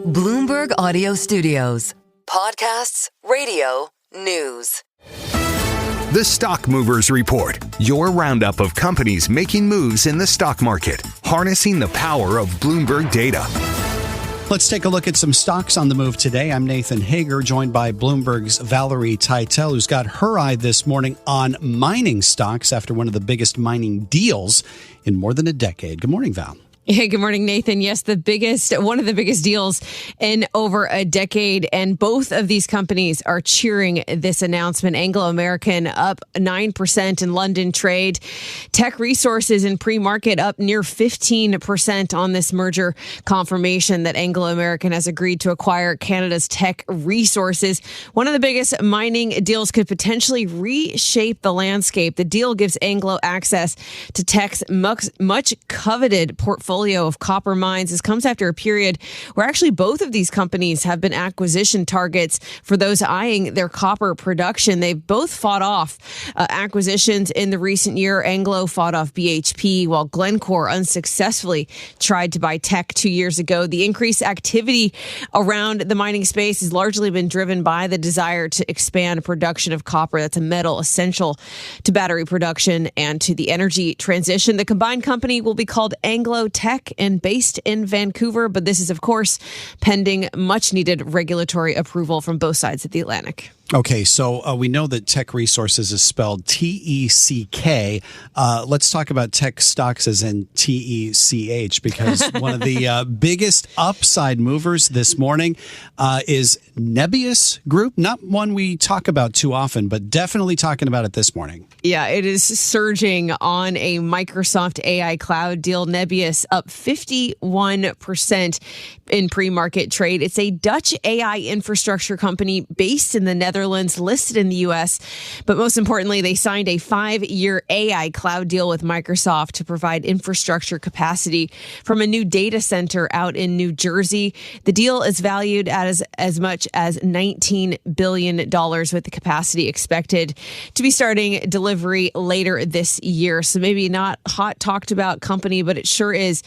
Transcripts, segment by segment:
Bloomberg Audio Studios. Podcasts, radio, news. The Stock Movers Report, your roundup of companies making moves in the stock market, harnessing the power of Bloomberg data. Let's take a look at some stocks on the move today. I'm Nathan Hager, joined by Bloomberg's Valerie Teitel, who's got her eye this morning on mining stocks after one of the biggest mining deals in more than a decade. Good morning, Val. Hey, good morning, Nathan. Yes, one of the biggest deals in over a decade. And both of these companies are cheering this announcement. Anglo American up 9% in London trade. Teck Resources in pre-market up near 15% on this merger confirmation that Anglo American has agreed to acquire Canada's Teck Resources. One of the biggest mining deals could potentially reshape the landscape. The deal gives Anglo access to Teck's much coveted portfolio of copper mines. This comes after a period where actually both of these companies have been acquisition targets for those eyeing their copper production. They've both fought off acquisitions in the recent year. Anglo fought off BHP, while Glencore unsuccessfully tried to buy Teck 2 years ago. The increased activity around the mining space has largely been driven by the desire to expand production of copper. That's a metal essential to battery production and to the energy transition. The combined company will be called Anglo Teck and based in Vancouver, but this is, of course, pending much-needed regulatory approval from both sides of the Atlantic. Okay, so we know that Teck Resources is spelled T-E-C-K. Let's talk about Teck stocks as in T-E-C-H, because one of the biggest upside movers this morning is Nebius Group. Not one we talk about too often, but definitely talking about it this morning. Yeah, it is surging on a Microsoft AI cloud deal. Nebius up 51% in pre-market trade. It's a Dutch AI infrastructure company based in the Netherlands, listed in the U.S. But most importantly, they signed a 5-year AI cloud deal with Microsoft to provide infrastructure capacity from a new data center out in New Jersey. The deal is valued at as much as $19 billion, with the capacity expected to be starting delivery later this year. So maybe not hot talked about company, but it sure is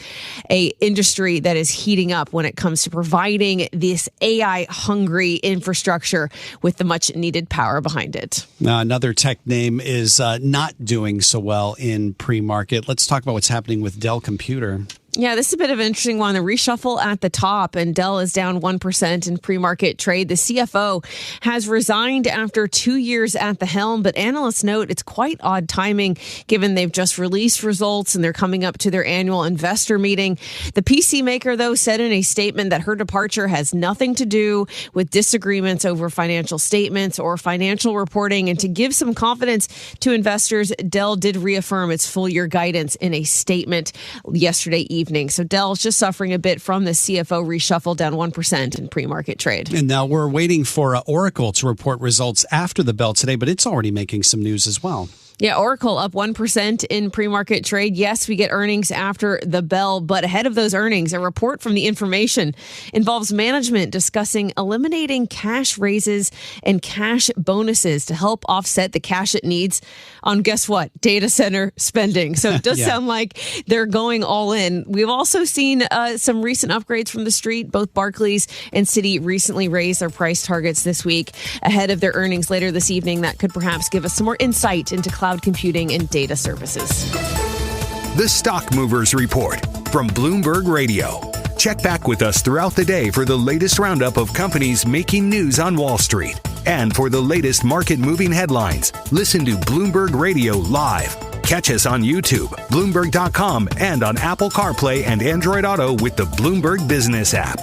a industry that is heating up when it comes to providing this AI hungry infrastructure with the much needed power behind it. Another tech name is not doing so well in pre-market. Let's talk about what's happening with Dell Computer. Yeah, this is a bit of an interesting one. The reshuffle at the top, and Dell is down 1% in pre-market trade. The CFO has resigned after 2 years at the helm, but analysts note it's quite odd timing given they've just released results and they're coming up to their annual investor meeting. The PC maker, though, said in a statement that her departure has nothing to do with disagreements over financial statements or financial reporting. And to give some confidence to investors, Dell did reaffirm its full-year guidance in a statement yesterday evening. So Dell's just suffering a bit from the CFO reshuffle, down 1% in pre-market trade. And now we're waiting for Oracle to report results after the bell today, but it's already making some news as well. Yeah, Oracle up 1% in pre-market trade. Yes, we get earnings after the bell, but ahead of those earnings, a report from the information involves management discussing eliminating cash raises and cash bonuses to help offset the cash it needs on, guess what, data center spending. So it does sound like they're going all in. We've also seen some recent upgrades from the street. Both Barclays and Citi recently raised their price targets this week ahead of their earnings later this evening. That could perhaps give us some more insight into cloud computing and data services. The Stock Movers Report from Bloomberg Radio. Check back with us throughout the day for the latest roundup of companies making news on Wall Street. And for the latest market-moving headlines, listen to Bloomberg Radio live. Catch us on YouTube, Bloomberg.com, and on Apple CarPlay and Android Auto with the Bloomberg Business app.